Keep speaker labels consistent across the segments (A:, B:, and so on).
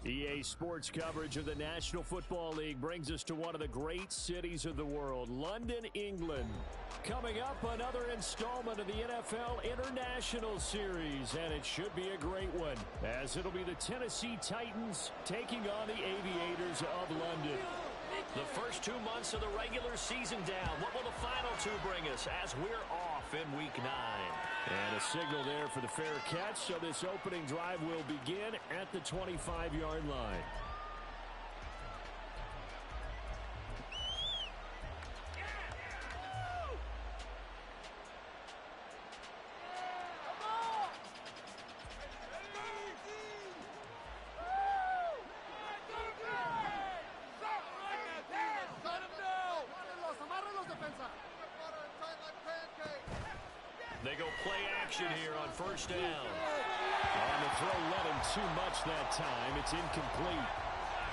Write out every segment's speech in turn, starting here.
A: EA Sports coverage of the National Football League brings us to one of the great cities of the world, London, England. Coming up, another installment of the NFL International Series, and it should be a great one, as it'll be the Tennessee Titans taking on the Aviators of London.
B: The first 2 months of the regular season down. What will the final two bring us as we're off in Week 9?
A: And a signal there for the fair catch, so this opening drive will begin at the 25-yard line.
B: They go play action here on first down.
A: On the throw, let him too much that time. It's incomplete.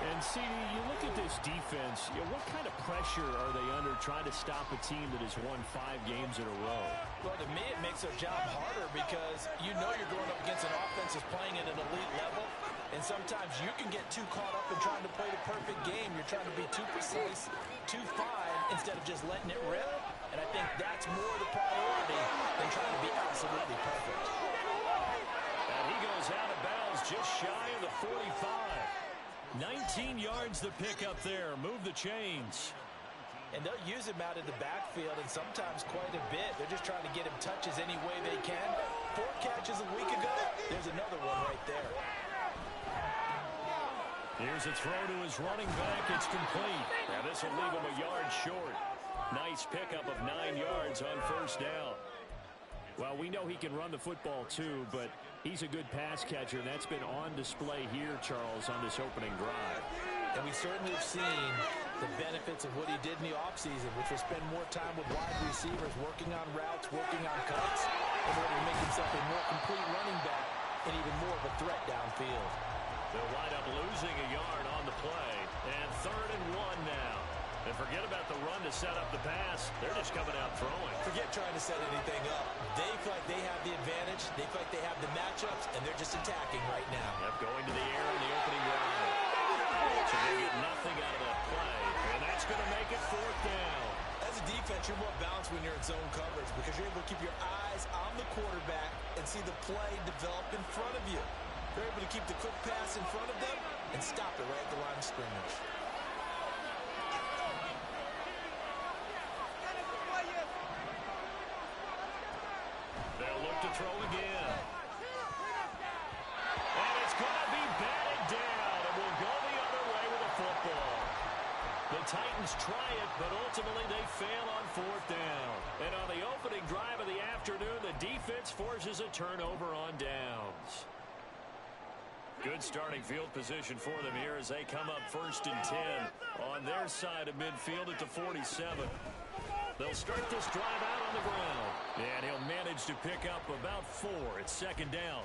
A: And see, you look at this defense, what kind of pressure are they under trying to stop a team that has won 5 games in a row?
C: Well, to me, it makes their job harder because you know you're going up against an offense that's playing at an elite level, and sometimes you can get too caught up in trying to play the perfect game. You're trying to be too precise, too fine, instead of just letting it rip. And I think that's more the priority than trying to be absolutely perfect.
B: And he goes out of bounds just shy of the 45.
A: 19 yards to pick up there. Move the chains.
C: And they'll use him out of the backfield, and sometimes quite a bit. They're just trying to get him touches any way they can. 4 catches a week ago. There's another one right there.
A: Here's a throw to his running back. It's complete. Now this will leave him a yard short. Nice pickup of 9 yards on first down. Well, we know he can run the football too, but he's a good pass catcher, and that's been on display here, Charles, on this opening drive.
C: And we certainly have seen the benefits of what he did in the offseason, which was spend more time with wide receivers, working on routes, working on cuts, in order to make himself a more complete running back and even more of a threat downfield.
B: They'll wind up losing a yard on the play, and 3rd and 1 now. And forget about the run to set up the pass. They're just coming out throwing.
C: Forget trying to set anything up. They feel like they have the advantage. They feel like they have the matchups, and they're just attacking right now.
B: Yep, going to the air in the opening drive. So they get nothing out of that play, and that's going to make it 4th down.
C: As a defense, you're more balanced when you're in zone coverage because you're able to keep your eyes on the quarterback and see the play develop in front of you. You're able to keep the quick pass in front of them and stop it right at the line of scrimmage.
B: They'll look to throw again. And it's going to be batted down, and we'll go the other way with the football. The Titans try it, but ultimately they fail on 4th down. And on the opening drive of the afternoon, the defense forces a turnover on downs. Good starting field position for them here as they come up 1st and 10 on their side of midfield at the 47. They'll start this drive out on the ground. And he'll manage to pick up about 4 at 2nd down.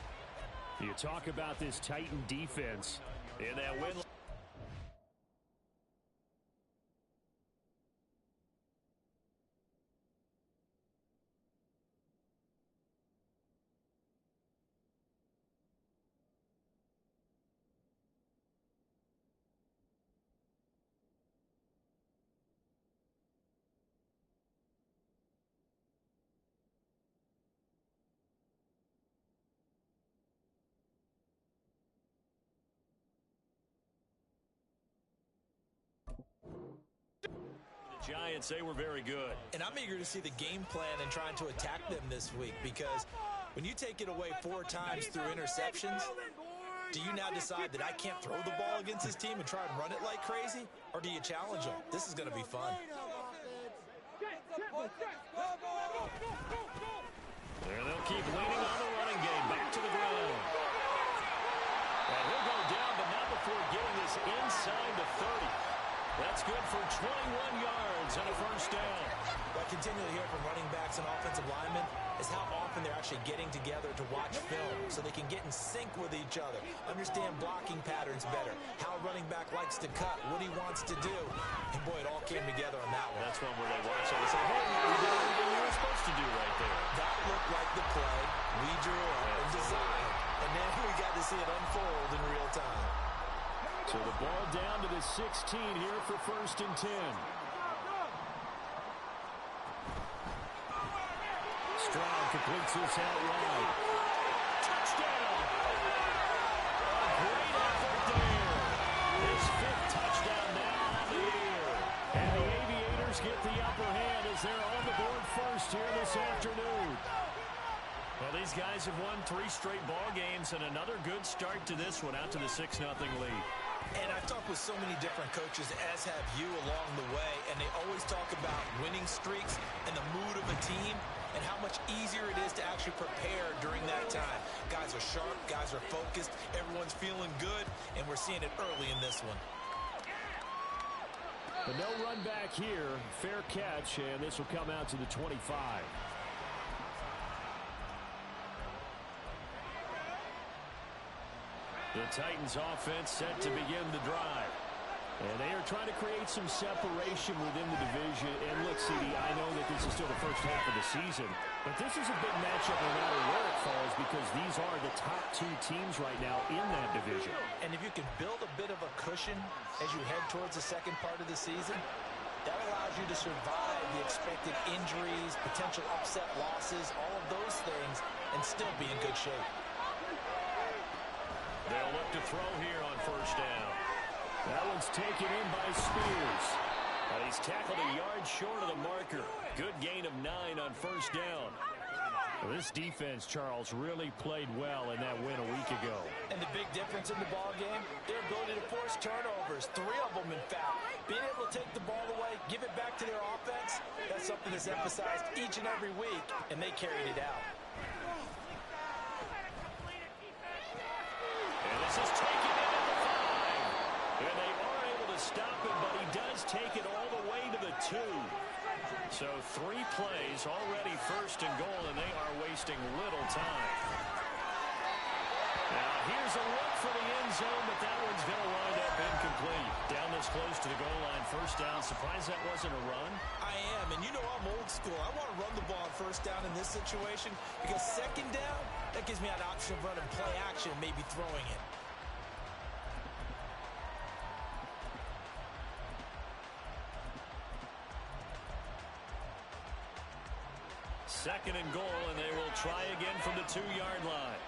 A: You talk about this Titan defense
B: In that win. Giants, they were very good.
C: And I'm eager to see the game plan and trying to attack them this week because when you take it away 4 times through interceptions, do you now decide that I can't throw the ball against this team and try and run it like crazy? Or do you challenge them? This is going to be fun.
B: There they'll keep leaning on the running game. Back to the ground. And he'll go down, but not before getting this inside the 30. That's good for 21 yards and a first down.
C: What I continually hear from running backs and offensive linemen is how often they're actually getting together to watch film so they can get in sync with each other, understand blocking patterns better, how a running back likes to cut, what he wants to do. And boy, it all came together on that one.
B: That's one where they watch it and say, hey, you did everything you were supposed to do right there.
C: That looked like the play we drew up and designed. And then we got to see it unfold in real time.
A: So the ball down to the 16 here for 1st and 10. Stroud completes this out wide. Touchdown! A great effort there. His 5th touchdown now on the year. And the Aviators get the upper hand as they're on the board first here this afternoon.
B: Well, these guys have won 3 straight ball games and another good start to this one out to the 6-0 lead.
C: And I've talked with so many different coaches, as have you, along the way, and they always talk about winning streaks and the mood of a team and how much easier it is to actually prepare during that time. Guys are sharp, guys are focused, everyone's feeling good, and we're seeing it early in this one.
A: But no run back here. Fair catch, and this will come out to the 25. The Titans offense set to begin the drive. And they are trying to create some separation within the division. And look, CD, I know that this is still the first half of the season, but this is a big matchup no matter where it falls because these are the top 2 teams right now in that division.
C: And if you can build a bit of a cushion as you head towards the second part of the season, that allows you to survive the expected injuries, potential upset losses, all of those things, and still be in good shape.
B: They'll look to throw here on 1st down.
A: That one's taken in by Spears.
B: But he's tackled a yard short of the marker. Good gain of 9 on 1st down.
A: Well, this defense, Charles, really played well in that win a week ago.
C: And the big difference in the ball game, their ability to force turnovers, 3 of them in fact. Being able to take the ball away, give it back to their offense, that's something that's emphasized each and every week, and they carried it out.
B: And this is taken in at the 5. And they are able to stop it, but he does take it all the way to the 2. So 3 plays already 1st and goal, and they are wasting little time. Now here's a look for the end zone, but that one's going to wind up incomplete. Down this close to the goal line, 1st down. Surprised that wasn't a run?
C: I am, and you know I'm old school. I want to run the ball on 1st down in this situation because 2nd down, that gives me an option of running play action, maybe throwing it.
B: Second and goal, and they will try again from the 2-yard line.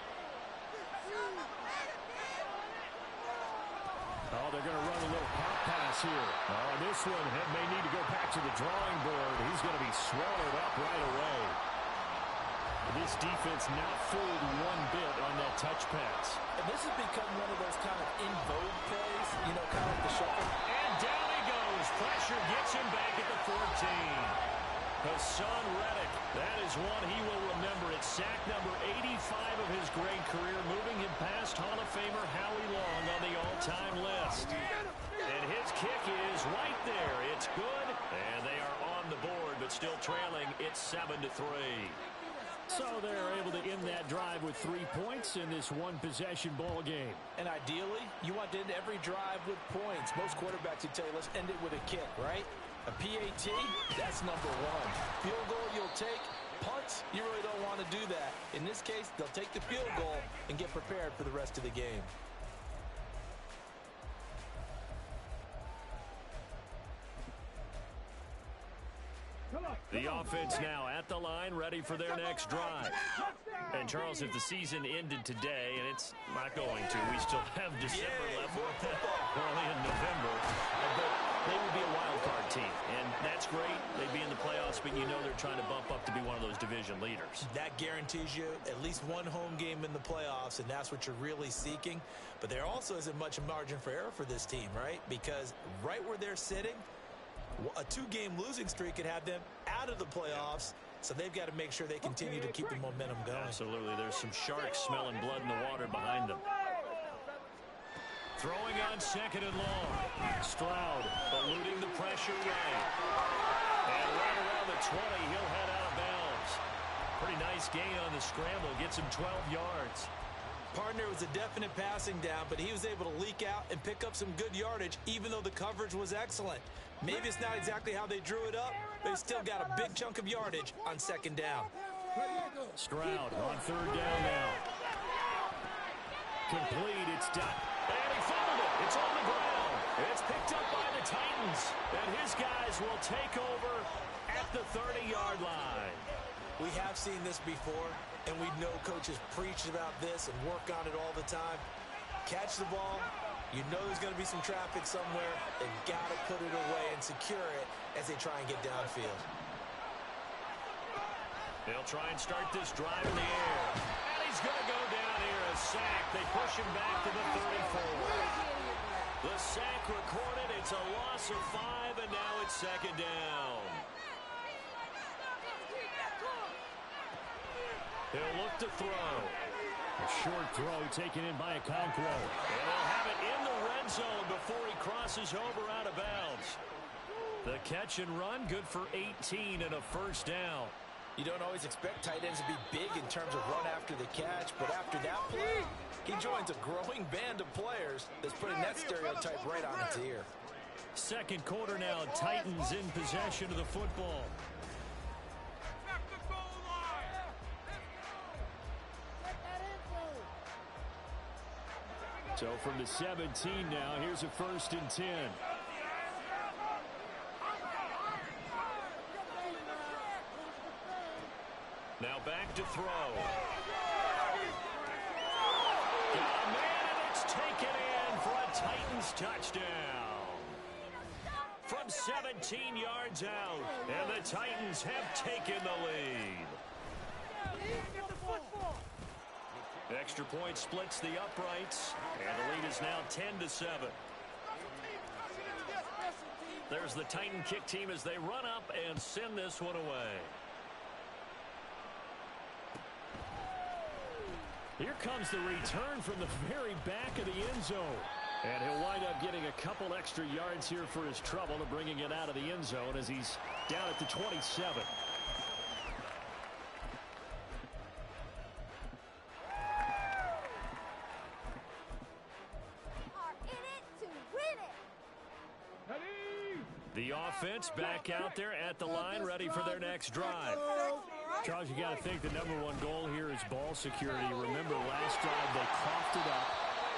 A: Oh, they're going to run a little pop pass here. Oh, this one may need to go back to the drawing board. He's going to be swallowed up right away. This defense not fooled one bit on that touch pass.
C: And this has become one of those kind of in vogue plays, you know, kind of the shuffle.
B: And down he goes. Pressure gets him back at the 14. Hassan Reddick, that is one he will remember. It's sack number 85 of his great career, moving him past Hall of Famer Howie Long on the all-time list. And his kick is right there. It's good, and they are on the board, but still trailing. It's 7-3.
A: So they're able to end that drive with 3 points in this one-possession ball game.
C: And ideally, you want to end every drive with points. Most quarterbacks would tell you, let's end it with a kick, right? A PAT, that's number 1. Field goal you'll take. Punts, you really don't want to do that. In this case, they'll take the field goal and get prepared for the rest of the game.
B: The offense now at the line, ready for their next drive. And, Charles, if the season ended today, and it's not going to, we still have December left, early in November, but they would be a wild card team, and that's great. They'd be in the playoffs, but you know they're trying to bump up to be one of those division leaders.
C: That guarantees you at least one home game in the playoffs, and that's what you're really seeking. But there also isn't much margin for error for this team, right? Because right where they're sitting, a 2-game losing streak could have them out of the playoffs, so they've got to make sure they continue to keep the momentum going.
B: Absolutely. There's some sharks smelling blood in the water behind them. Throwing on 2nd and long. Stroud eluding the pressure right. And right around the 20, he'll head out of bounds. Pretty nice gain on the scramble. Gets him 12 yards.
C: Partner was a definite passing down, but he was able to leak out and pick up some good yardage, even though the coverage was excellent. Maybe it's not exactly how they drew it up, but he still got a big chunk of yardage on 2nd down.
A: Stroud on 3rd down now. Complete. It's
B: And he fumbled it. It's on the ground. It's picked up by the Titans. And his guys will take over at the 30-yard line.
C: We have seen this before, and we know coaches preach about this and work on it all the time. Catch the ball. You know there's going to be some traffic somewhere. They've got to put it away and secure it as they try and get downfield.
B: They'll try and start this drive in the air. And he's going to go down here, a sack. They push him back to the 34. The sack recorded. It's a loss of 5, and now it's second down. He'll look to throw.
A: A short throw taken in by Okonkwo.
B: And they'll have it in the red zone before he crosses over out of bounds. The catch and run, good for 18 and a first down.
C: You don't always expect tight ends to be big in terms of run after the catch, but after that play, he joins a growing band of players that's putting that stereotype right on its ear.
A: Second quarter now, Titans in possession of the football. So from the 17 now, here's a 1st and 10.
B: Now back to throw. Got a man, and it's taken in for a Titans touchdown. From 17 yards out, and the Titans have taken the lead. Extra point splits the uprights, and the lead is now 10-7. There's the Titan kick team as they run up and send this one away.
A: Here comes the return from the very back of the end zone. And he'll wind up getting a couple extra yards here for his trouble to bringing it out of the end zone as he's down at the 27. The offense back out there at the line, ready for their next drive. Charles, you got to think the #1 goal here is ball security. Remember, last drive they coughed it up,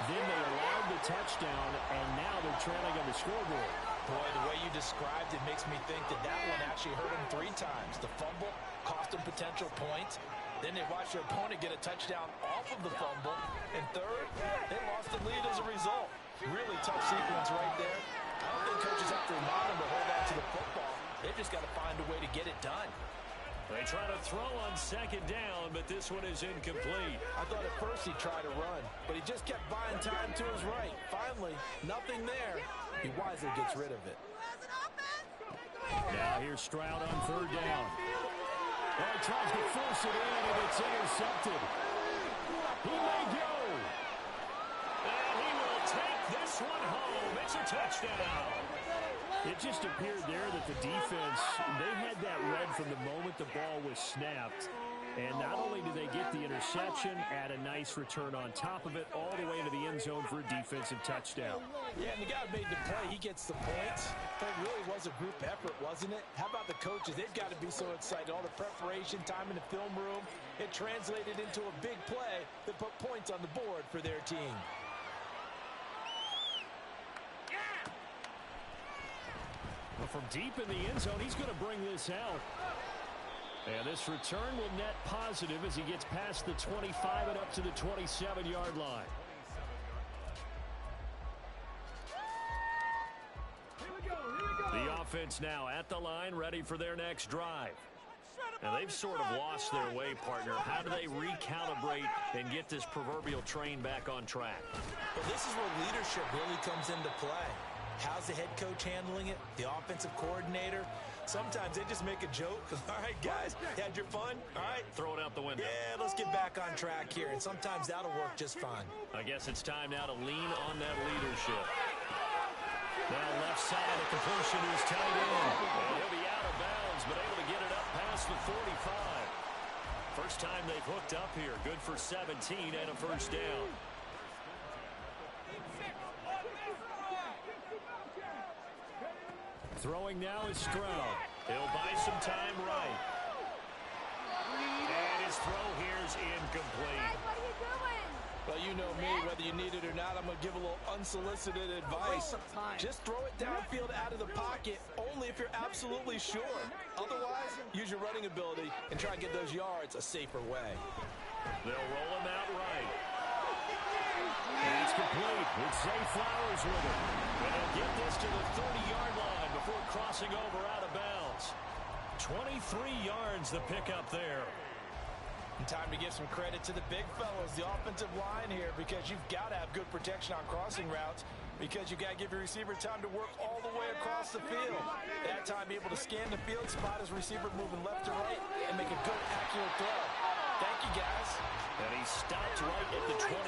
A: then they allowed the touchdown, and now they're trailing on the scoreboard.
C: Boy, the way you described it makes me think that that one actually hurt them 3 times. The fumble cost them potential points. Then they watched their opponent get a touchdown off of the fumble. And third, they lost the lead as a result. Really tough sequence right there. I don't think coaches have to remind them to hold on to the football. They've just got to find a way to get it done.
B: They try to throw on second down, but this one is incomplete.
C: I thought at first he'd try to run, but he just kept buying time to his right. Finally, nothing there. He wisely gets rid of it.
A: Now here's Stroud on 3rd down. Oh, he tries to force it in, and it's intercepted. He may go.
B: And he will take this one home. It's a touchdown.
A: It just appeared there that the defense, they had that read from the moment the ball was snapped. And not only did they get the interception, add a nice return on top of it, all the way into the end zone for a defensive touchdown.
C: Yeah, and the guy who made the play, he gets the points. But it really was a group effort, wasn't it? How about the coaches? They've got to be so excited. All the preparation, time in the film room, it translated into a big play that put points on the board for their team.
A: Well, from deep in the end zone, he's going to bring this out. And this return will net positive as he gets past the 25 and up to the 27-yard line. The offense now at the line, ready for their next drive. Now, they've sort of lost their way, partner. How do they recalibrate and get this proverbial train back on track?
C: Well, this is where leadership really comes into play. How's the head coach handling it? The offensive coordinator? Sometimes they just make a joke. All right, guys, you had your fun? All right.
B: Throw it out the window.
C: Yeah, let's get back on track here. And sometimes that'll work just fine.
B: I guess it's time now to lean on that leadership. Now left side, a completion is tight end. And he'll be out of bounds, but able to get it up past the 45. First time they've hooked up here. Good for 17 and a first down.
A: Throwing now is Stroud.
B: He'll buy some time right. And his throw here is incomplete.
D: What are you doing?
C: Well, you know me, whether you need it or not, I'm going to give a little unsolicited advice. Just throw it downfield out of the pocket, only if you're absolutely sure. Otherwise, use your running ability and try and get those yards a safer way.
B: They'll roll him out right. And it's complete. It's Zay Flowers with it. And they'll get this to the 30-yard line before crossing over out of bounds. 23 yards the pickup there.
C: And time to give some credit to the big fellas, the offensive line here, because you've got to have good protection on crossing routes, because you've got to give your receiver time to work all the way across the field. That time, be able to scan the field, spot his receiver moving left to right, and make a good, accurate throw. Thank you, guys.
B: And he stopped right at the 25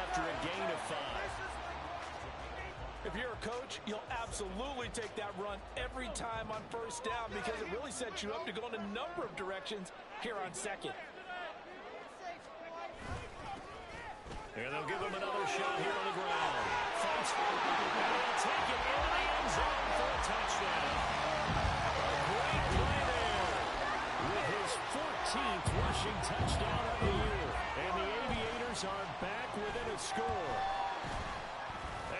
B: after a gain of 5.
C: If you're a coach, you'll absolutely take that run every time on first down, because it really sets you up to go in a number of directions here on second.
B: And they'll give him another shot here on the ground. Fights for it. And they'll take it into the end zone for a touchdown. A great play there. With his 14th rushing touchdown of the year.
A: And the Aviators are back within a score.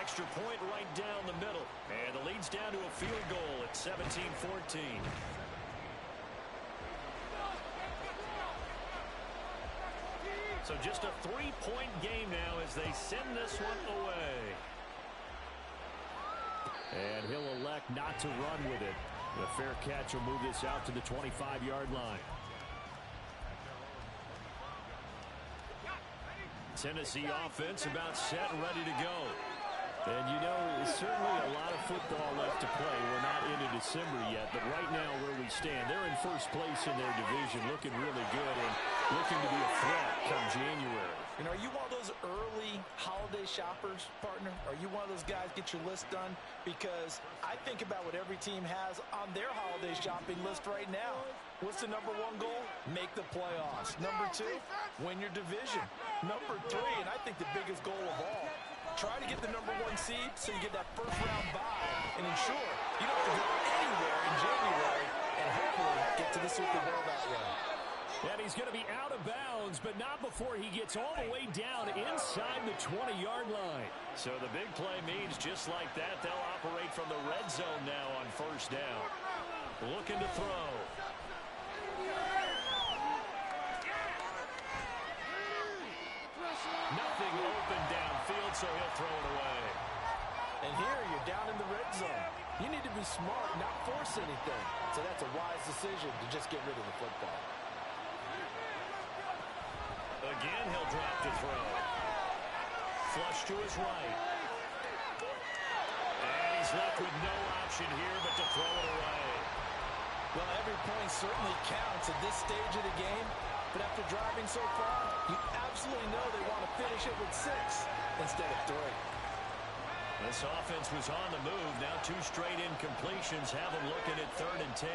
B: Extra point right down the middle. And the lead's down to a field goal at 17-14. So just a 3-point game now as they send this one away.
A: And he'll elect not to run with it. The fair catch will move this out to the 25-yard line.
B: Tennessee offense about set and ready to go.
A: And you know, there's certainly a lot of football left to play. We're not into December yet, but right now where we stand, they're in first place in their division, looking really good and looking to be a threat come January.
C: And are you one of those early holiday shoppers, partner? Are you one of those guys get your list done? Because I think about what every team has on their holiday shopping list right now. What's the number 1 goal? Make the playoffs. Number 2, win your division. Number 3, and I think the biggest goal of all, try to get the number 1 seed so you get that first-round bye and ensure you don't have to go anywhere in January and hopefully get to the Super Bowl that way.
A: And he's going to be out of bounds, but not before he gets all the way down inside the 20-yard line.
B: So the big play means just like that, they'll operate from the red zone now on first down. Looking to throw. Nothing open downfield, so he'll throw it away.
C: And here you're down in the red zone. You need to be smart, not force anything. So that's a wise decision to just get rid of the football.
B: Again, he'll drop to throw. Flush to his right. And he's left with no option here but to throw it away.
C: Well, every point certainly counts at this stage of the game. But after driving so far, you absolutely know they want to finish it with 6 instead of 3.
B: This offense was on the move. Now 2 straight incompletions have them looking at 3rd and 10.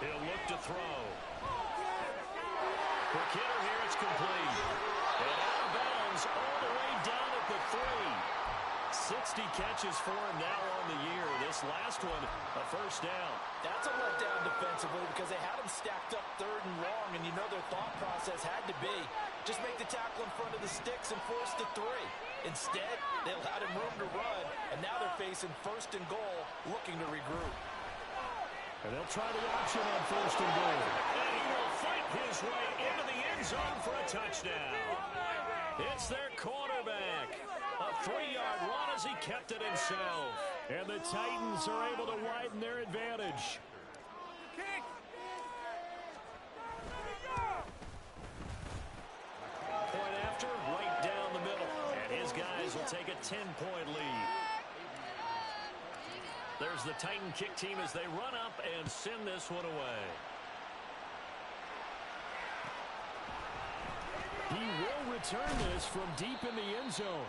B: He'll look to throw. For Kidder here, it's complete. And out of bounds all the way down at the 3. 60 catches for him now on the year. This last one, a first down.
C: That's a letdown defensively because they had him stacked up 3rd and long, and you know their thought process had to be just make the tackle in front of the sticks and force the 3. Instead, they allowed him room to run, and now they're facing 1st and goal, looking to regroup.
A: And they'll try the option on 1st and goal.
B: And he will fight his way into the end zone for a touchdown. It's their quarterback. A 3-yard run as he kept it himself.
A: And the Titans are able to widen their advantage.
B: Point after, right down the middle. And his guys will take a 10-point lead. There's the Titan kick team as they run up and send this one away.
A: He will return this from deep in the end zone.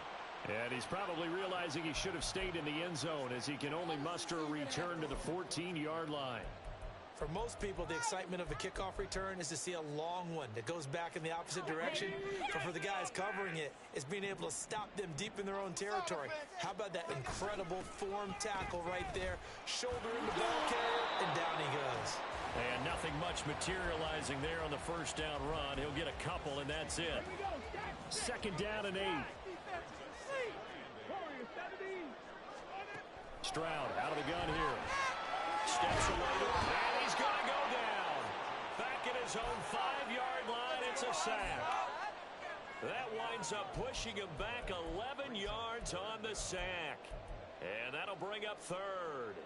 A: And he's probably realizing he should have stayed in the end zone as he can only muster a return to the 14-yard line.
C: For most people, the excitement of a kickoff return is to see a long one that goes back in the opposite direction. But for the guys covering it, it's being able to stop them deep in their own territory. How about that incredible form tackle right there? Shoulder in the ball carrier, and down he goes.
A: And nothing much materializing there on the first down run. He'll get a couple, and that's it. Second down and 8. Stroud out of the gun here. Steps away, and he's going to go down. Back at his own 5-yard line, it's a sack. That winds up pushing him back 11 yards on the sack. And that'll bring up third.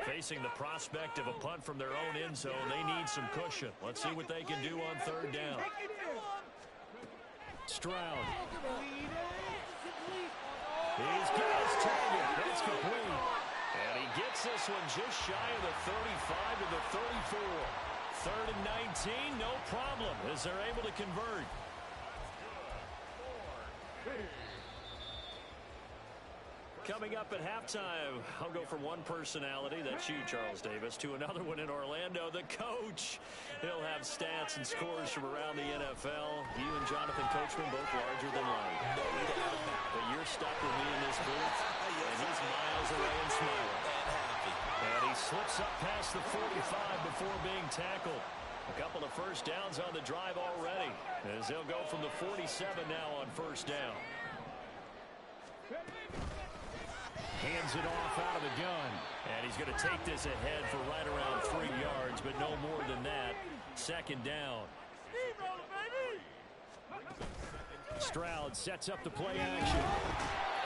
A: Facing the prospect of a punt from their own end zone, they need some cushion. Let's see what they can do on third down. Stroud. He's got his target. That's complete. And he gets this one just shy of the 35 to the 34. Third and 19, no problem, as they're able to convert. Coming up at halftime, I'll go from one personality, that's you, Charles Davis, to another one in Orlando, the coach. He'll have stats and scores from around the NFL. You and Jonathan Coachman both larger than life.
C: No doubt about it.
A: But you're stuck with me in this booth, and he's miles away and smiling. And he slips up past the 45 before being tackled. A couple of first downs on the drive already, as they'll go from the 47 now on first down. Hands it off out of the gun. And he's going to take this ahead for right around 3 yards, but no more than that. Second down. Stroud sets up the play action.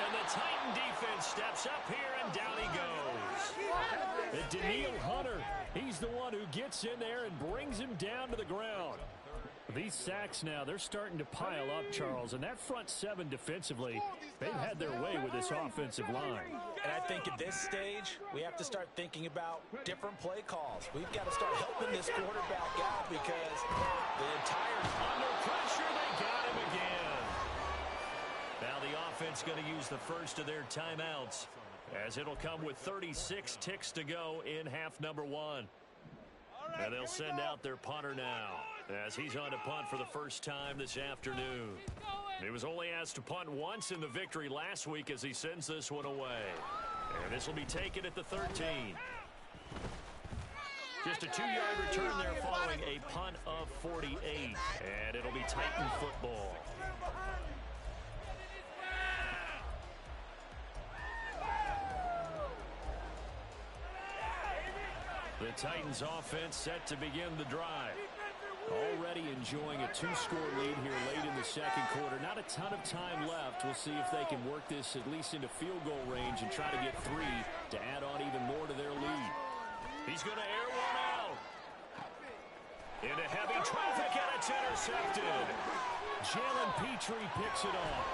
A: And the Titan defense steps up here, and down he goes. And Danielle Hunter, he's the one who gets in there and brings him down to the ground. These sacks now, they're starting to pile up, Charles, and that front seven defensively, they've had their way with this offensive line.
C: And I think at this stage, we have to start thinking about different play calls. We've got to start helping this quarterback out because the entire
A: under pressure, they got him again. Now the offense going to use the first of their timeouts, as it'll come with 36 ticks to go in half number 1. And they'll send out their punter now, as he's on to punt for the first time this afternoon. He was only asked to punt once in the victory last week as he sends this one away. And this will be taken at the 13. Just a 2-yard return there following a punt of 48. And it'll be Titan football. The Titans offense set to begin the drive. Already enjoying a 2-score lead here late in the second quarter. Not a ton of time left. We'll see if they can work this at least into field goal range and try to get 3 to add on even more to their lead. He's going to air one out. Into heavy traffic, and it's intercepted. Jalen Petrie picks it off.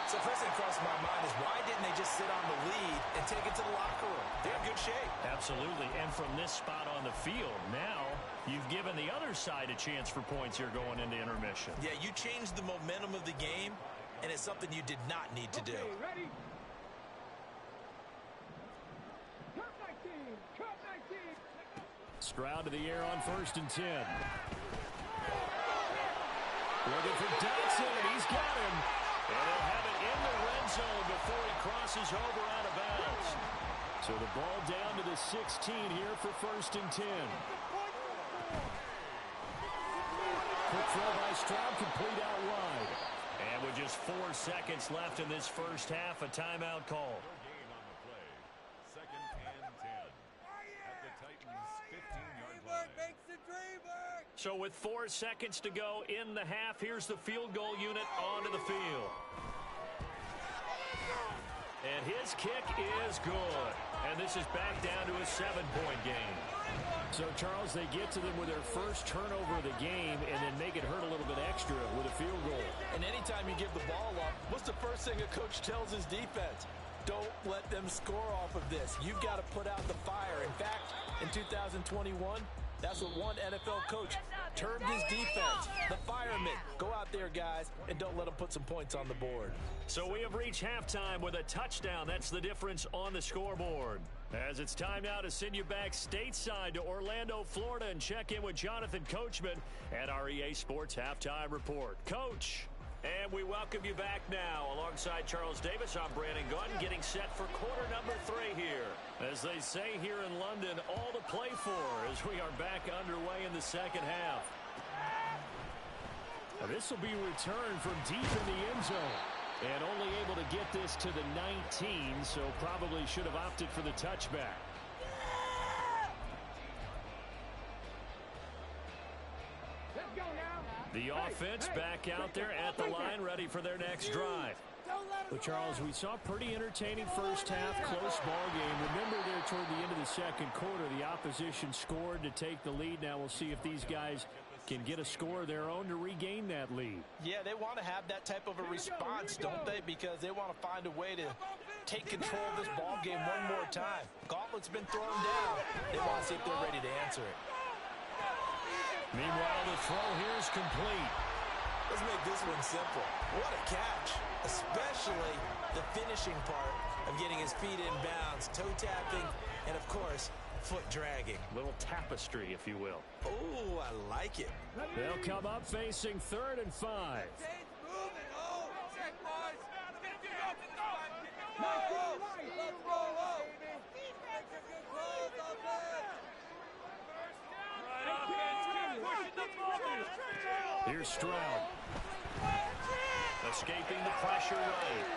C: So first thing across my mind is why didn't they just sit on the lead and take it to the locker room? They're in good shape.
A: Absolutely. And from this spot on the field, now you've given the other side a chance for points here going into intermission.
C: Yeah, you changed the momentum of the game, and it's something you did not need to do.
D: Ready?
A: Stroud to the air on 1st and 10. Looking for Dotson, and he's got him. And they'll have it in the red zone before he crosses over out of bounds. So the ball down to the 16 here for 1st and 10. Quick throw by Stroud, complete out wide. And with just 4 seconds left in this first half, a timeout call. So with 4 seconds to go in the half, here's the field goal unit onto the field. And his kick is good. And this is back down to a 7-point game. So, Charles, they get to them with their first turnover of the game and then make it hurt a little bit extra with a field goal.
C: And anytime you give the ball up, what's the first thing a coach tells his defense? Don't let them score off of this. You've got to put out the fire. In fact, in 2021, that's what one NFL coach termed his defense, the firemen. Go out there, guys, and don't let them put some points on the board.
A: So we have reached halftime with a touchdown. That's the difference on the scoreboard. As it's time now to send you back stateside to Orlando, Florida, and check in with Jonathan Coachman at our EA Sports Halftime Report. Coach.
B: And we welcome you back now. Alongside Charles Davis, I'm Brandon Gaudin, getting set for quarter number 3 here. As they say here in London, all to play for as we are back underway in the second half.
A: Now this will be returned from deep in the end zone. And only able to get this to the 19, so probably should have opted for the touchback. The offense back out there at the line, ready for their next drive. Well, Charles, we saw a pretty entertaining first half, close ball game. Remember there toward the end of the second quarter, the opposition scored to take the lead. Now we'll see if these guys can get a score of their own to regain that lead.
C: Yeah, they want to have that type of a response, don't they? Because they want to find a way to take control of this ball game one more time. Gauntlet's been thrown down. They want to see if they're ready to answer it.
A: Meanwhile, the throw here is complete.
C: Let's make this one simple. What a catch, especially the finishing part of getting his feet in bounds, toe tapping, and of course, foot dragging.
A: Little tapestry, if you will.
C: Oh, I like it.
A: They'll come up facing 3rd and 5. Here's Stroud.
B: Escaping the pressure right.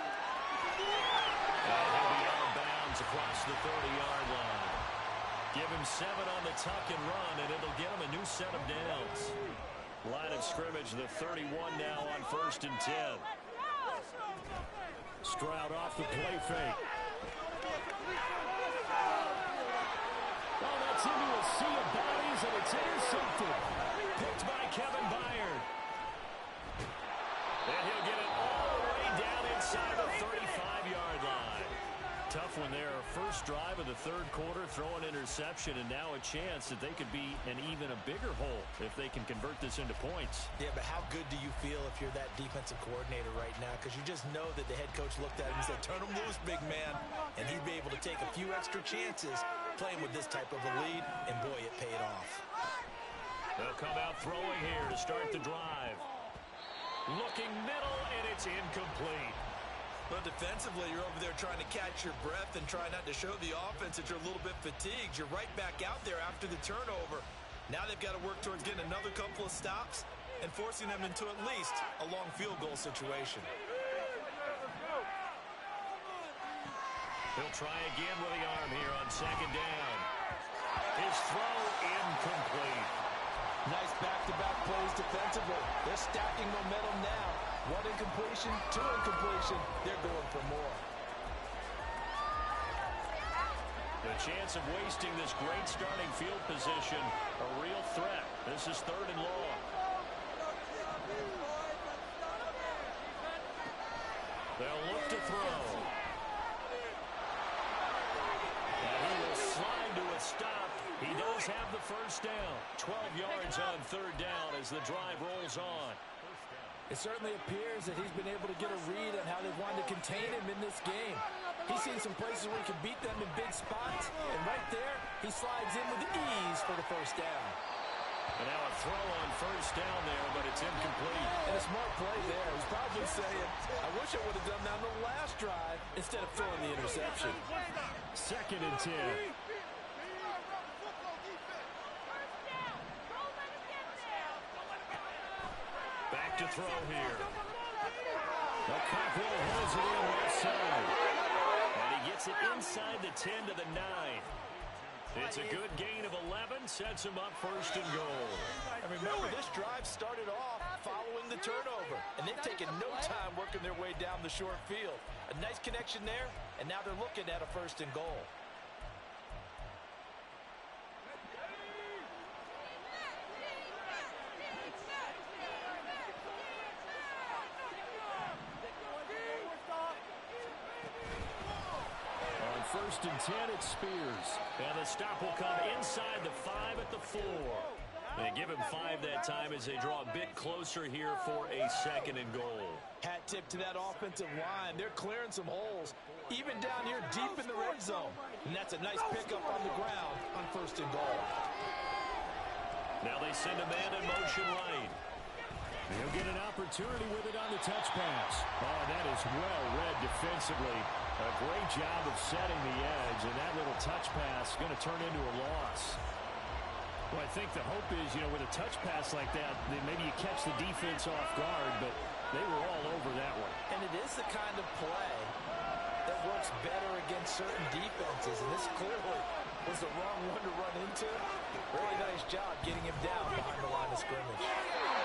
B: And he'll be out of bounds across the 30-yard line. Give him 7 on the tuck and run, and it'll get him a new set of downs. Line of scrimmage, the 31 now on 1st and 10.
A: Stroud off the play fake. Oh, that's into a sea of bodies, and it's intercepted.
B: Picked by Kevin Byard. And he'll get it all the way down inside the 35-yard line.
A: Tough one there. First drive of the 3rd quarter, throw an interception, and now a chance that they could be an even a bigger hole if they can convert this into points.
C: Yeah, but how good do you feel if you're that defensive coordinator right now? Because you just know that the head coach looked at him and said, turn him loose, big man. And he'd be able to take a few extra chances playing with this type of a lead, and boy, it paid off.
B: They'll come out throwing here to start the drive. Looking middle, and it's incomplete.
C: But defensively, you're over there trying to catch your breath and try not to show the offense that you're a little bit fatigued. You're right back out there after the turnover. Now they've got to work towards getting another couple of stops and forcing them into at least a long field goal situation.
B: He'll try again with the arm here on 2nd down. His throw incomplete.
C: Nice back-to-back plays defensively. They're stacking momentum now. 1 incompletion, 2 incompletion. They're going for more.
B: The chance of wasting this great starting field position, a real threat. This is 3rd and long. They'll look to throw. And he will slide to a stop. He does have the first down. 12 yards on 3rd down as the drive rolls on.
C: It certainly appears that he's been able to get a read on how they've wanted to contain him in this game. He's seen some places where he can beat them in big spots, and right there, he slides in with ease for the first down.
B: And now a throw on 1st down there, but it's incomplete.
C: And a smart play there. He's probably saying, I wish I would have done that on the last drive instead of throwing the interception.
A: 2nd and 10.
B: Back to throw here.
A: Cockrell holds it in left side.
B: And he gets it inside the 10 to the 9. It's a good gain of 11, sets him up 1st and goal.
C: And remember, this drive started off following the turnover, and they've taken no time working their way down the short field. A nice connection there, and now they're looking at a 1st and goal.
A: On 1st and 10, it's Spears.
B: And the stop will come inside the 5 at the 4. They give him 5 that time as they draw a bit closer here for a 2nd and goal.
C: Hat tip to that offensive line. They're clearing some holes, even down here deep in the red zone. And that's a nice pickup on the ground on 1st and goal.
B: Now they send a man in motion right.
A: He'll get an opportunity with it on the touch pass. Oh, that is well read defensively. A great job of setting the edge, and that little touch pass is going to turn into a loss. Well, I think the hope is, with a touch pass like that, maybe you catch the defense off guard, but they were all over that one.
C: And it is the kind of play that works better against certain defenses, and this clearly was the wrong one to run into. Really nice job getting him down behind the line of scrimmage.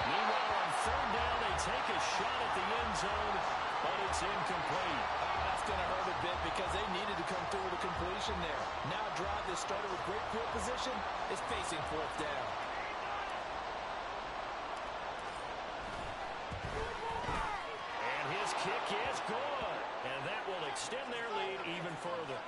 A: Meanwhile, on third down, they take a shot at the end zone, but it's incomplete.
C: That's going to hurt a bit because they needed to come through with a completion there. Now a drive that started with great field position is facing fourth down.
A: And his kick is good. And that will extend their lead even further.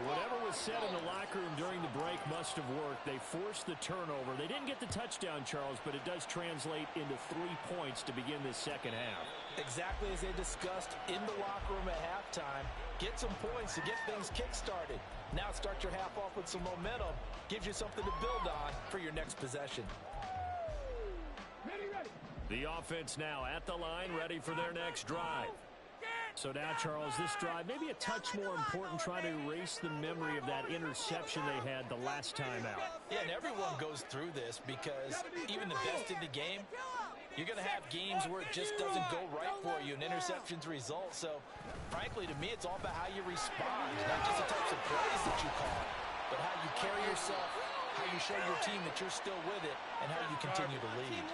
A: Whatever was said in the locker room during the break must have worked. They forced the turnover. They didn't get the touchdown, Charles, but it does translate into 3 points to begin this second half.
C: Exactly as they discussed in the locker room at halftime. Get some points to get things kick-started. Now start your half off with some momentum. Gives you something to build on for your next possession.
A: The offense now at the line, ready for their next drive. So now, Charles, this drive maybe a touch more important, trying to erase the memory of that interception they had the last time out.
C: Yeah, and everyone goes through this because even the best in the game, you're going to have games where it just doesn't go right for you and interceptions result. So, frankly, to me, it's all about how you respond, not just the types of plays that you call, but how you carry yourself, how you show your team that you're still with it, and how you continue to lead.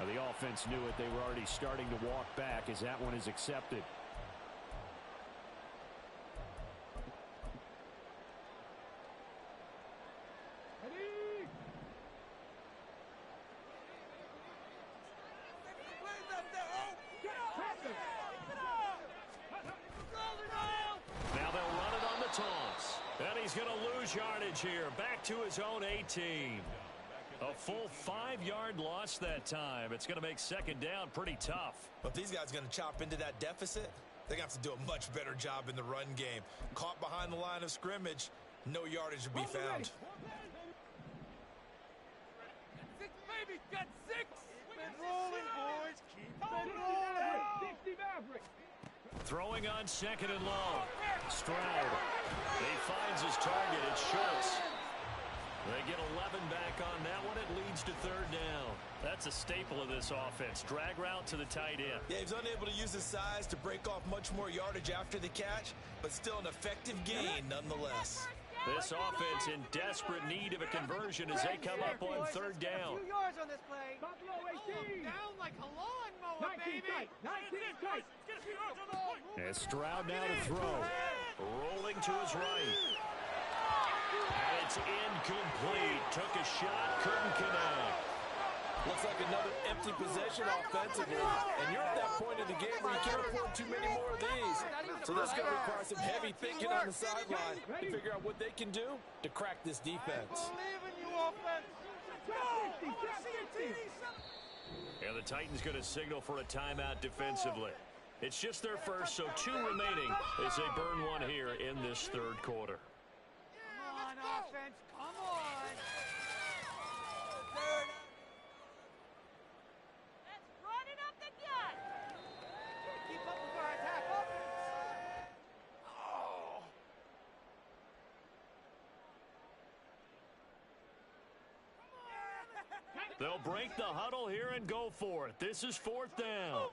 A: Now, the offense knew it. They were already starting to walk back as that one is accepted. Now they'll run it on the toss. And he's going to lose yardage here. Back to his own 18. A full 5-yard loss that time. It's going to make second down pretty tough.
C: But if these guys are going to chop into that deficit, they're going to have to do a much better job in the run game. Caught behind the line of scrimmage, no yardage to be found.
D: Baby, got 6. Keep rolling, boys. Keep rolling. 60 Maverick.
A: Throwing on second and long. Stroud. He finds his target. It's Schultz. They get 11 back on that one. It leads to third down. That's a staple of this offense. Drag route to the tight end.
C: Yeah, he's unable to use his size to break off much more yardage after the catch, but still an effective gain nonetheless.
A: This offense in desperate need of a conversion as they come up on third down.
D: 2 yards on this play. Down like a lawnmower, baby. 19 tight.
A: As Stroud now to throw. Rolling to his right. And it's incomplete. Took a shot, couldn't connect.
C: Looks like another empty possession offensively. And you're at that point in the game where you can't afford too many more of these. So this is going to require some heavy thinking on the sideline to figure out what they can do to crack this defense.
A: And the Titans going to signal for a timeout defensively. It's just their first, so 2 remaining as they burn one here in this third quarter.
D: Come on, offense. Come on.
E: Let's run it up the gut.
D: Keep up with our attack offense.
A: They'll break the huddle here and go for it. This is fourth down.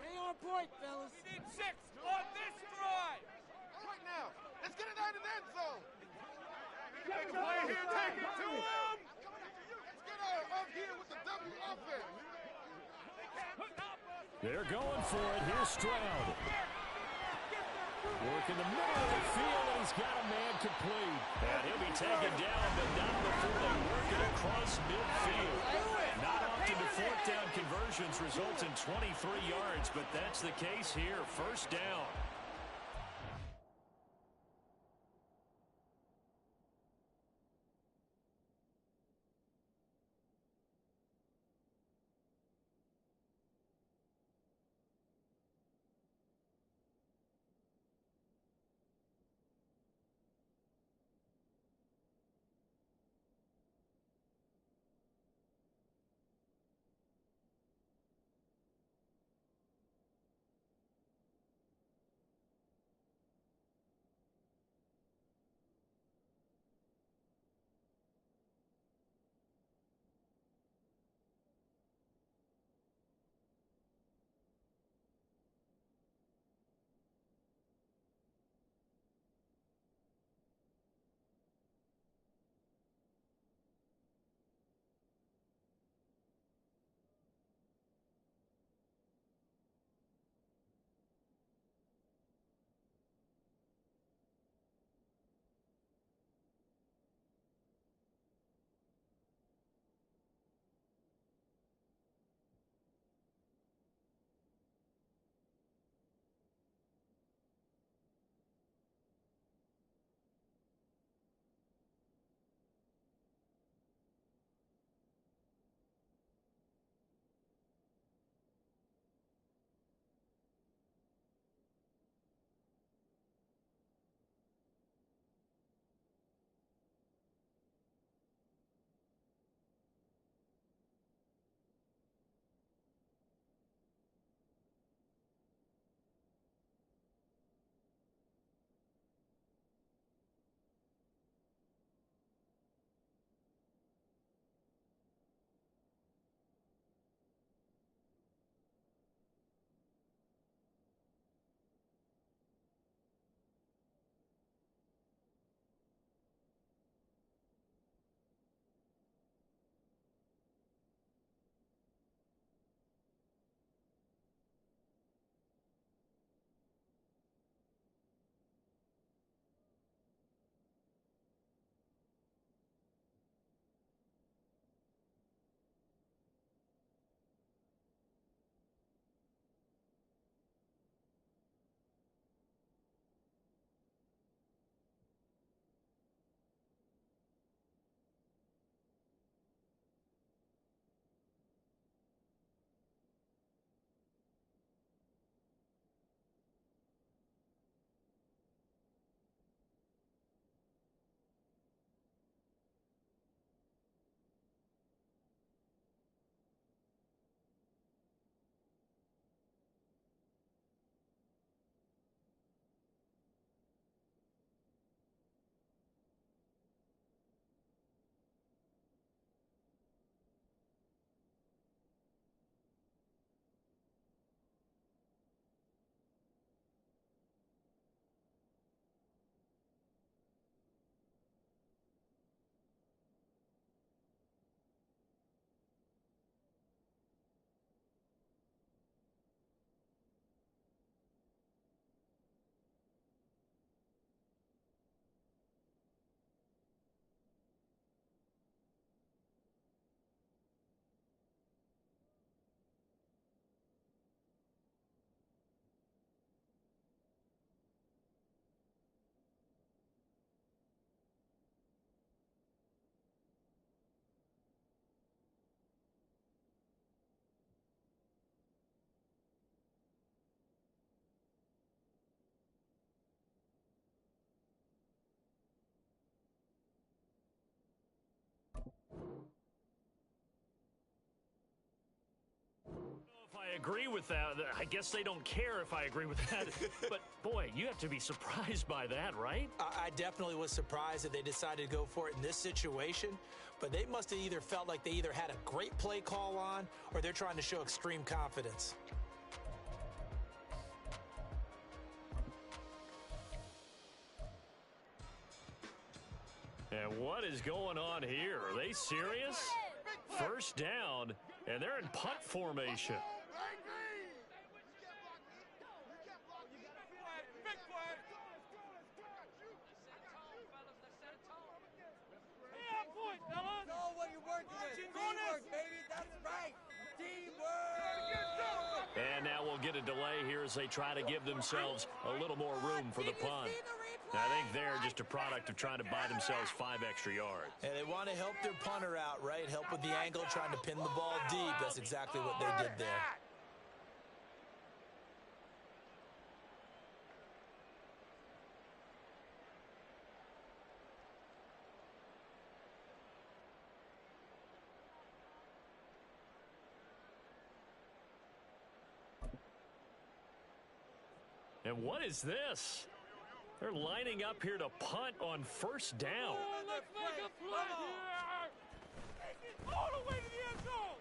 D: Stay on point, fellas. We need 6 on this drive. Right now. Let's get it out of the end zone. Take a play here. Take it to him. Let's get out of here with the W offense.
A: They're going for it. Here's Stroud. Work in the middle of the field, and he's got a man complete. And he'll be taken down, but not before they work it across midfield. Not often do fourth down conversions result in 23 yards, but that's the case here. First down. I agree with that. I guess they don't care if I agree with that. But, boy, you have to be surprised by that, right?
C: I definitely was surprised that they decided to go for it in this situation. But they must have either felt like they either had a great play call on or they're trying to show extreme confidence.
A: And what is going on here? Are they serious? First down, and they're in punt formation. And now we'll get a delay here as they try to give themselves a little more room for the punt. I think they're just a product of trying to buy themselves 5 extra yards.
C: And they want to help their punter out, right? Help with the angle, trying to pin the ball deep. That's exactly what they did there.
A: And what is this? They're lining up here to punt on first down.
D: Oh, let's make a play here! Take it all the way to the end zone!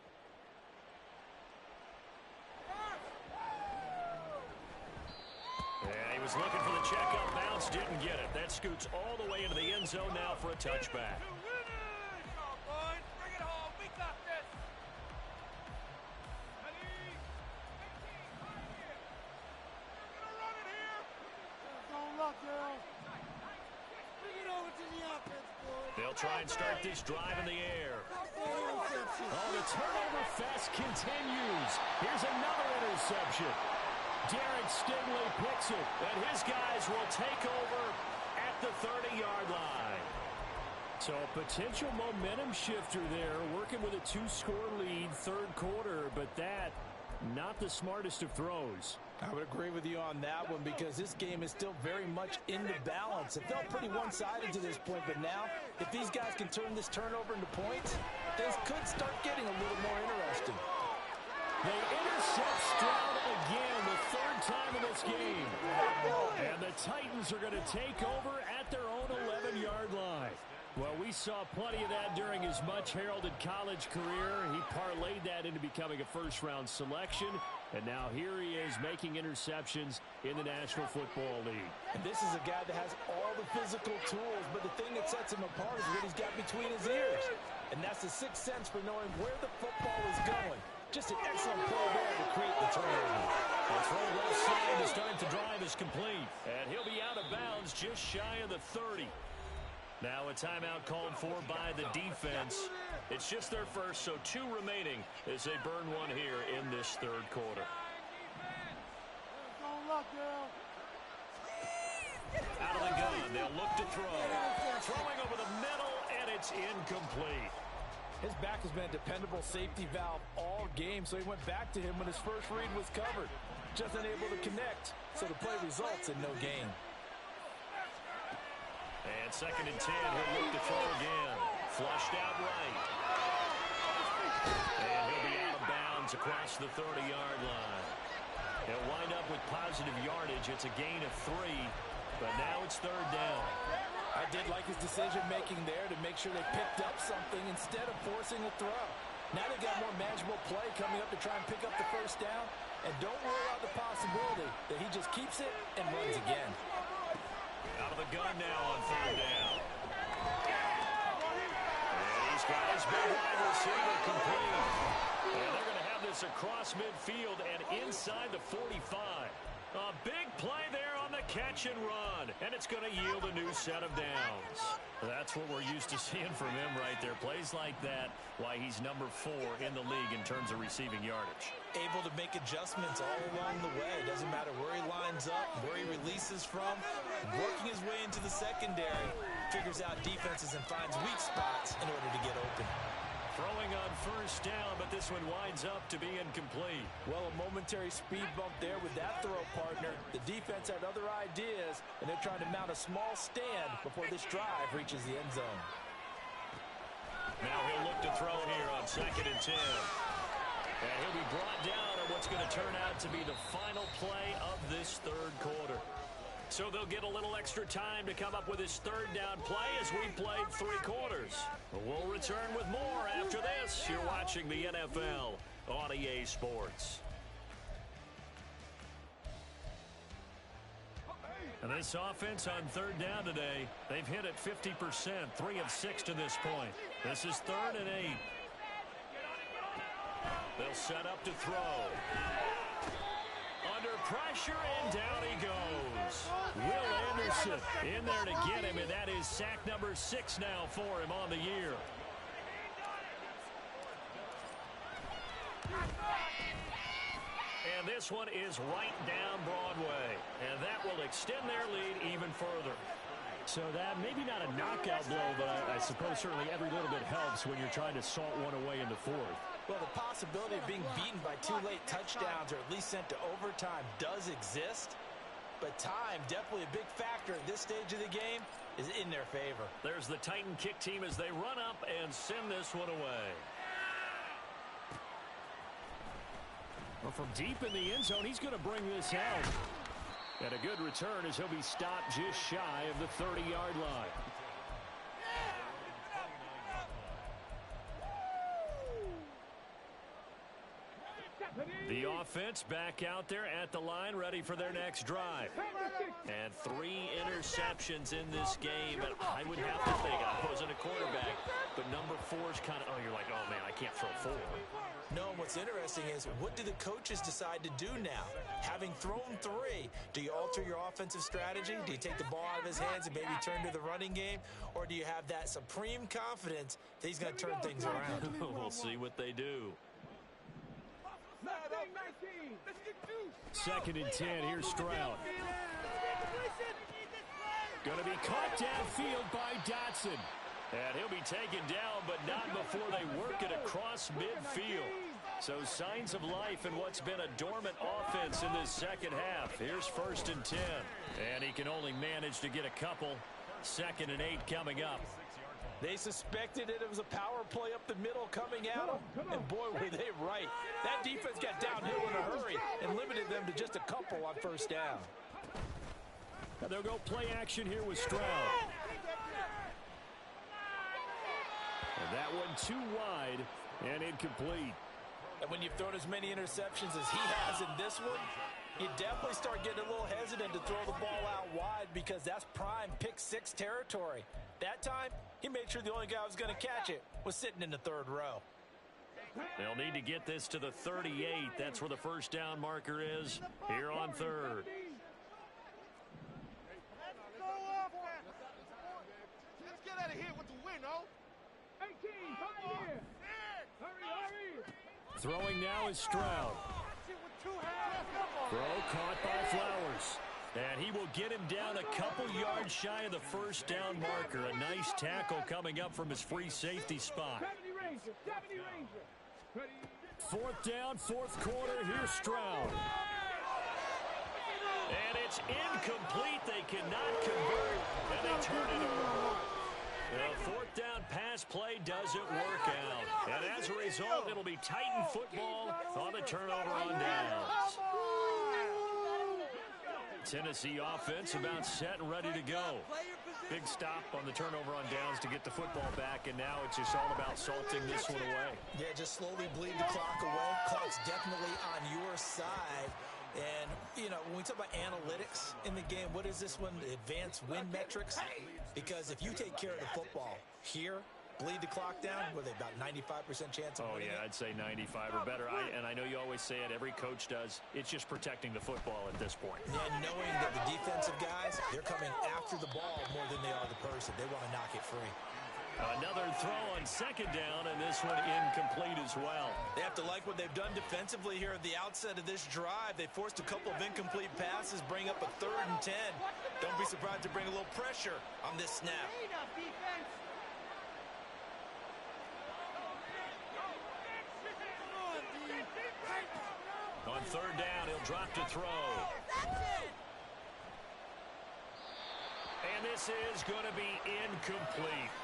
A: Yeah, he was looking for the check up bounce, didn't get it. That scoots all the way into the end zone now for a touchback.
D: Come on, boys. Bring it home. We got this. Ready? 18, right here. We're going to run it here. Don't look, girl. Bring it over to the offense, boys.
A: They'll try and start this drive in the air. Oh, the turnover fest continues. Here's another interception. Derek Stingley picks it, and his guys will take over at the 30-yard line. So a potential momentum shifter there, working with a 2-score lead, third quarter, but that, not the smartest of throws.
C: I would agree with you on that one because this game is still very much in the balance. It felt pretty one-sided to this point, but now, if these guys can turn this turnover into points, things could start getting a little more interesting.
A: They intercept Stroud again, the third time in this game. And the Titans are going to take over at their own 11-yard line. Well, we saw plenty of that during his much-heralded college career. He parlayed that into becoming a first-round selection. And now here he is making interceptions in the National Football League.
C: And this is a guy that has all the physical tools, but the thing that sets him apart is what he's got between his ears. And that's the sixth sense for knowing where the football is going. Just an excellent play there to create the turnover.
A: The throw left side to start the drive is complete. And he'll be out of bounds just shy of the 30. Now a timeout called for by the defense. It's just their first, so 2 remaining as they burn one here in this third quarter. Out of the gun, they'll look to throw. Throwing over the middle, and it's incomplete.
C: His back has been a dependable safety valve all game, so he went back to him when his first read was covered. Just unable to connect, so the play results in no gain.
A: And 2nd and 10, he'll look to throw again. Flushed out right. And he'll be out of bounds across the 30-yard line. He'll wind up with positive yardage. It's a gain of 3, but now it's third down.
C: I did like his decision-making there to make sure they picked up something instead of forcing a throw. Now they've got more manageable play coming up to try and pick up the first down. And don't rule out the possibility that he just keeps it and runs again.
A: Out of the gun now on third down. And he's got his big wide receiver complete. And they're going to have this across midfield and inside the 45. A big play there on the catch and run. And it's going to yield a new set of downs. That's what we're used to seeing from him right there. Plays like that, why he's number 4 in the league in terms of receiving yardage.
C: Able to make adjustments all along the way. Doesn't matter where he lines up, where he releases from. Working his way into the secondary. Figures out defenses and finds weak spots in order to get open.
A: Throwing on first down, but this one winds up to be incomplete.
C: Well, a momentary speed bump there with that throw partner. The defense had other ideas, and they're trying to mount a small stand before this drive reaches the end zone.
A: Now he'll look to throw here on 2nd and 10. And he'll be brought down on what's going to
B: to turn out to be the final play of this third quarter. So they'll get a little extra time to come up with his third down play as we played 3 quarters. We'll return with more after this. You're watching the NFL on EA Sports. And this offense on third down today, they've hit it 50%, 3 of 6 to this point. This is 3rd and 8. They'll set up to throw. Under pressure, and down he goes. Will Anderson in there to get him, and that is sack number 6 now for him on the year. And this one is right down Broadway, and that will extend their lead even further.
A: So that maybe not a knockout blow, but I suppose certainly every little bit helps when you're trying to salt one away in the 4th.
C: Well, the possibility of being beaten by 2 late touchdowns or at least sent to overtime does exist. But time, definitely a big factor at this stage of the game, is in their favor.
B: There's the Titan kick team as they run up and send this one away.
A: Well, from deep in the end zone, he's going to bring this out. And a good return as he'll be stopped just shy of the 30-yard line. The offense back out there at the line, ready for their next drive.
B: And 3 interceptions in this game. And I would have to think, I wasn't a quarterback, but number 4 is kind of, you're like, oh, man, I can't throw 4.
C: No, what's interesting is, what do the coaches decide to do now? Having thrown 3, do you alter your offensive strategy? Do you take the ball out of his hands and maybe turn to the running game? Or do you have that supreme confidence that he's going to turn things around?
B: We'll see what they do.
A: 2nd and 10, here's Stroud. Going to be caught downfield by Dotson. And he'll be taken down, but not before they work it across midfield. So signs of life in what's been a dormant offense in this second half. Here's 1st and 10. And he can only manage to get a couple. 2nd and 8 coming up.
C: They suspected it was a power play up the middle coming at them, and boy, were they right. That defense got downhill in a hurry and limited them to just a couple on 1st down.
A: And they'll go play action here with Stroud. And that one too wide and incomplete.
C: And when you've thrown as many interceptions as he has in this one, you definitely start getting a little hesitant to throw the ball out wide because that's prime pick-6 territory. That time, he made sure the only guy who was going to catch it was sitting in the 3rd row.
A: They'll need to get this to the 38. That's where the 1st down marker is here on 3rd.
D: Let's get out of here with the win, oh.
F: 18, come here. Hurry.
A: Throwing now is Stroud. Throw caught by Flowers. And he will get him down a couple yards shy of the 1st down marker. A nice tackle coming up from his free safety spot. 4th down, 4th quarter. Here's Stroud.
B: And it's incomplete. They cannot convert, and they turn it over. The 4th down pass play doesn't work out. And as a result, it'll be Titan football on the turnover on downs. Tennessee offense about set and ready to go. Big stop on the turnover on downs to get the football back, and now it's just all about salting this one away.
C: Yeah, just slowly bleed the clock away. Clock's definitely on your side. And, you know, when we talk about analytics in the game, what is this one? Advanced win metrics? Because if you take care of the football here, bleed the clock down, were they about 95% chance of winning it?
A: I'd say 95 or better. And I know you always say it, every coach does. It's just protecting the football at this point.
C: And knowing that the defensive guys, they're coming after the ball more than they are the person. They want to knock it free.
A: Another throw on 2nd down, and this one incomplete as well.
C: They have to like what they've done defensively here at the outset of this drive. They forced a couple of incomplete passes, bring up a 3rd and 10. Don't be surprised to bring a little pressure on this snap.
B: On 3rd down, he'll drop to throw. And this is going to be incomplete.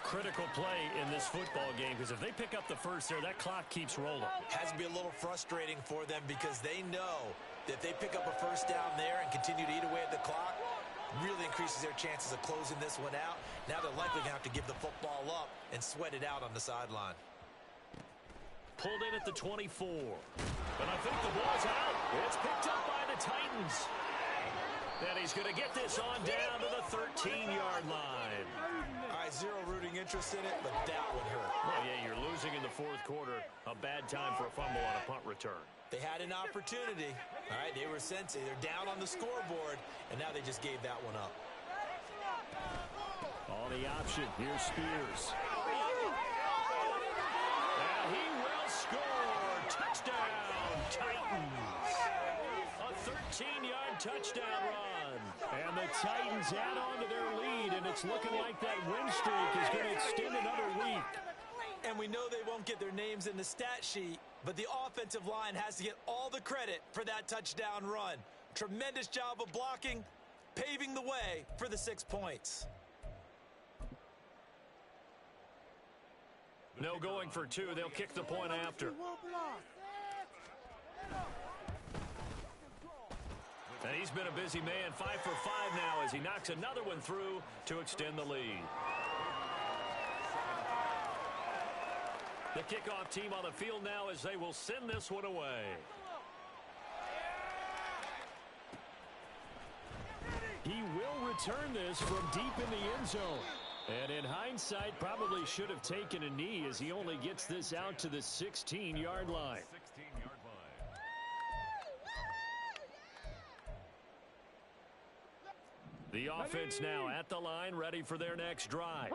A: Critical play in this football game, because if they pick up the first there, that clock keeps rolling.
C: Has to be a little frustrating for them because they know that if they pick up a first down there and continue to eat away at the clock, really increases their chances of closing this one out. Now they're likely going to have to give the football up and sweat it out on the sideline.
A: Pulled in at the 24. And I think the ball's out. It's picked up by the Titans. And he's going to get this on down to the 13-yard line.
C: All right, zero rooting interest in it, but that would hurt.
A: Well, yeah, you're losing in the fourth quarter. A bad time for a fumble on a punt return.
C: They had an opportunity. All right, they were sensing. They're down on the scoreboard, and now they just gave that one up.
A: On the option, here's Spears. And he will score. Touchdown, Titans. A 13-yard touchdown run. And the Titans add on to their lead, and it's looking like that win streak is going to extend another week.
C: And we know they won't get their names in the stat sheet, but the offensive line has to get all the credit for that touchdown run. Tremendous job of blocking, paving the way for the 6 points.
A: No going for two. They'll kick the point after. And he's been a busy man, 5 for 5 now as he knocks another one through to extend the lead. The kickoff team on the field now as they will send this one away. He will return this from deep in the end zone. And in hindsight, probably should have taken a knee as he only gets this out to the 16-yard line. The offense now at the line, ready for their next drive.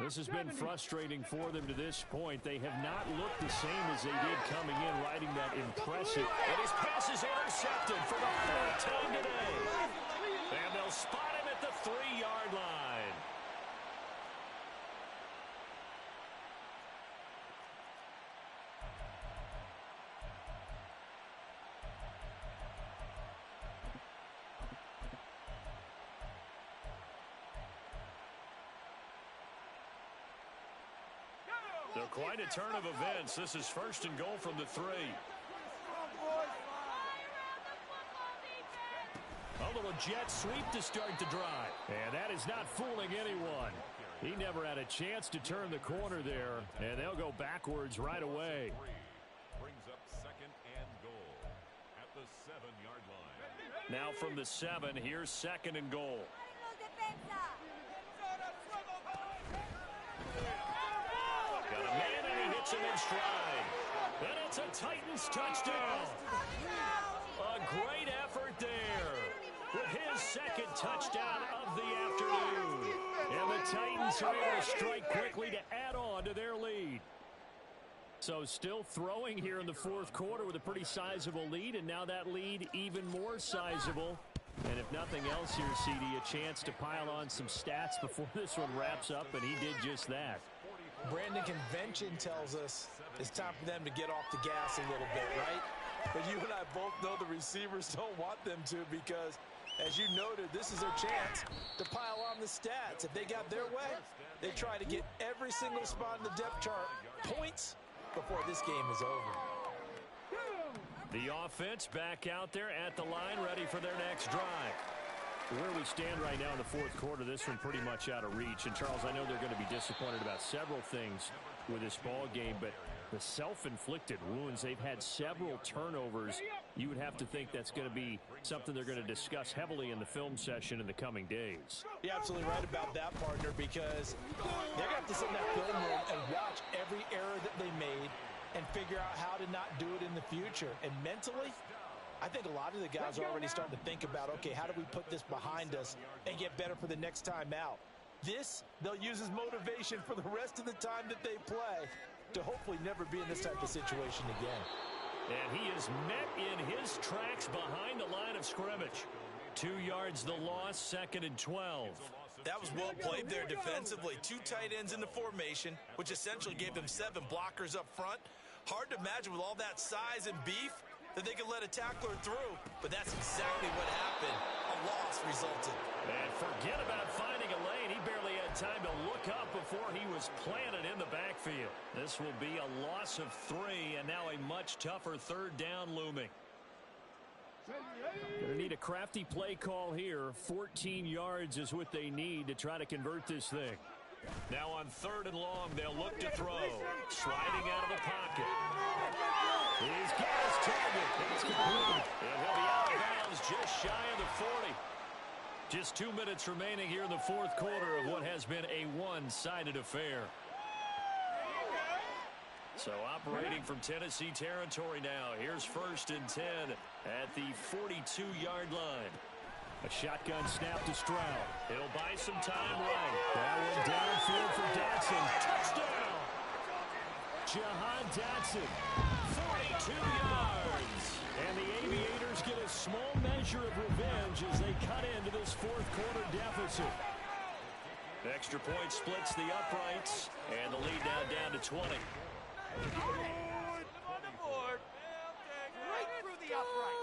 A: This has been frustrating for them to this point. They have not looked the same as they did coming in, riding that impressive. And his pass is intercepted for the fourth time today. And they'll spot him at the 3-yard line. So quite a turn of events. This is first and goal from the 3. A little jet sweep to start the drive. And that is not fooling anyone. He never had a chance to turn the corner there. And they'll go backwards right away.
B: Brings up second and goal at the 7-yard line.
A: Now from the 7, here's second and goal. Got a man and he hits him in stride. And it's a Titans touchdown. A great effort there with his second touchdown of the afternoon. And the Titans are able to strike quickly to add on to their lead. So still throwing here in the fourth quarter with a pretty sizable lead, and now that lead even more sizable. And if nothing else here, CD, a chance to pile on some stats before this one wraps up, and he did just that.
C: Brandon, convention tells us it's time for them to get off the gas a little bit, right? But you and I both know the receivers don't want them to because, as you noted, this is their chance to pile on the stats. If they got their way, they try to get every single spot in the depth chart points before this game is over.
A: The offense back out there at the line, ready for their next drive. Where we stand right now in the fourth quarter, this one pretty much out of reach. And, Charles, I know they're going to be disappointed about several things with this ball game, but the self-inflicted wounds, they've had several turnovers. You would have to think that's going to be something they're going to discuss heavily in the film session in the coming days.
C: You're absolutely right about that, partner, because they're going to have to sit in that film room and watch every error that they made and figure out how to not do it in the future. And mentally, I think a lot of the guys are already starting to think about, okay, how do we put this behind us and get better for the next time out? This, they'll use as motivation for the rest of the time that they play to hopefully never be in this type of situation again.
A: And he is met in his tracks behind the line of scrimmage. 2 yards the loss, second and 12.
C: That was well played there defensively. 2 tight ends in the formation, which essentially gave them 7 blockers up front. Hard to imagine with all that size and beef that they could let a tackler through, but that's exactly what happened. A loss resulted.
A: And forget about finding a lane. He barely had time to look up before he was planted in the backfield. This will be a loss of 3, and now a much tougher third down looming. Going to need a crafty play call here. 14 yards is what they need to try to convert this thing. Now on 3rd and long, they'll look to throw. Sliding out of the pocket. He's got his target. It's complete. And he'll be out of bounds just shy of the 40. Just 2 minutes remaining here in the 4th quarter of what has been a one-sided affair. So operating from Tennessee territory now. Here's 1st and 10 at the 42-yard line. A shotgun snap to Stroud. He'll buy some time right. That one downfield for Dotson. Touchdown! Jahan Dotson. 42 yards. And the Aviators get a small measure of revenge as they cut into this 4th quarter deficit. Extra point splits the uprights. And the lead now down to 20.
D: On the board. Right through the upright.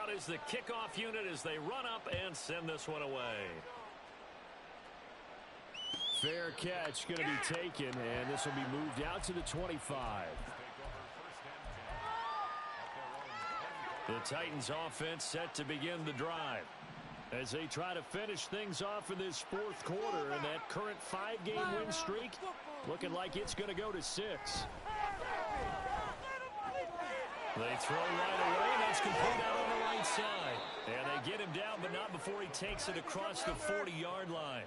A: Out is the kickoff unit as they run up and send this one away. Fair catch going to be taken, and this will be moved out to the 25. The Titans offense set to begin the drive as they try to finish things off in this 4th quarter, and that current 5-game win streak looking like it's going to go to 6. They throw right away, and that's complete out on the right side. And they get him down, but not before he takes it across the 40-yard line.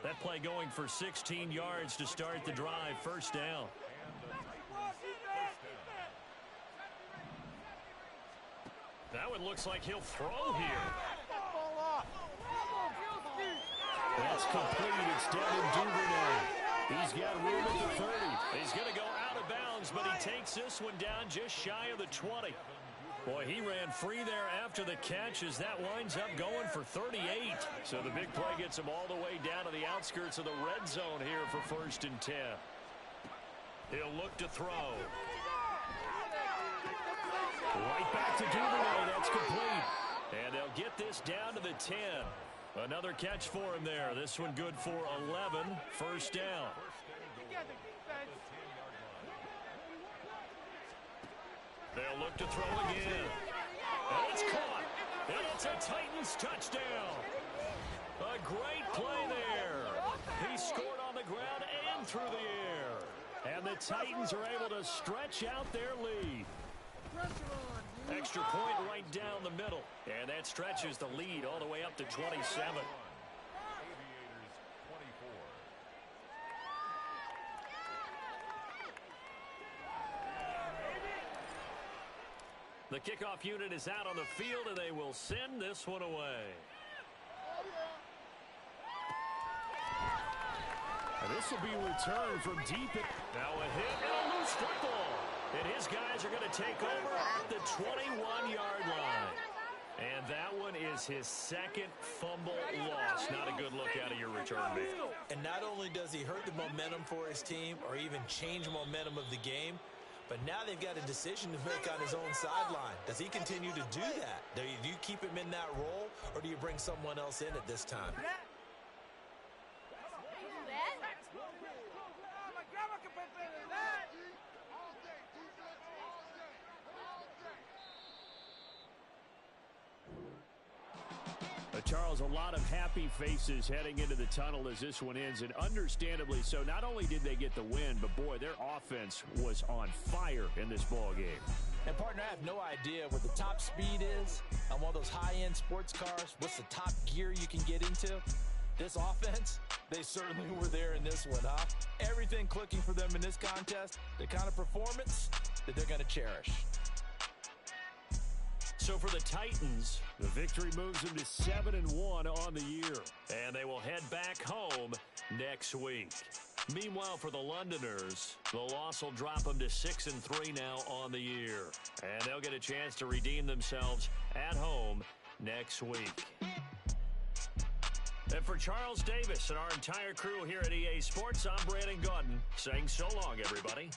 A: That play going for 16 yards to start the drive. 1st down. That one looks like he'll throw here. That's complete. It's Devin Duvernay. He's got room at the 30. He's going to go out of bounds, but he takes this one down just shy of the 20. Boy, he ran free there after the catch as that winds up going for 38. So the big play gets him all the way down to the outskirts of the red zone here for 1st and 10. He'll look to throw. Right back to Duvernay. That's complete. And they'll get this down to the 10. Another catch for him there. This one good for 11. 1st down. They'll look to throw again. And it's caught. And it's a Titans touchdown. A great play there. He scored on the ground and through the air. And the Titans are able to stretch out their lead. Extra point right down the middle. And that stretches the lead all the way up to 27. The kickoff unit is out on the field, and they will send this one away. And this will be returned from deep. Now a hit and a loose football. And his guys are going to take over at the 21-yard line. And that one is his 2nd fumble loss. Not a good look out of your return man.
C: And not only does he hurt the momentum for his team or even change momentum of the game, but now they've got a decision to make on his own sideline. Does he continue to do that? Do you keep him in that role, or do you bring someone else in at this time?
A: Charles, a lot of happy faces heading into the tunnel as this one ends, and understandably so. Not only did they get the win, but boy, their offense was on fire in this ball game.
C: And partner, I have no idea what the top speed is on one of those high-end sports cars. What's the top gear you can get into? This offense, they certainly were there in this one, huh? Everything clicking for them in this contest, the kind of performance that they're going to cherish.
A: So for the Titans, the victory moves them to 7-1 on the year. And they will head back home next week. Meanwhile, for the Londoners, the loss will drop them to 6-3 now on the year. And they'll get a chance to redeem themselves at home next week. And for Charles Davis and our entire crew here at EA Sports, I'm Brandon Gaudin saying so long, everybody.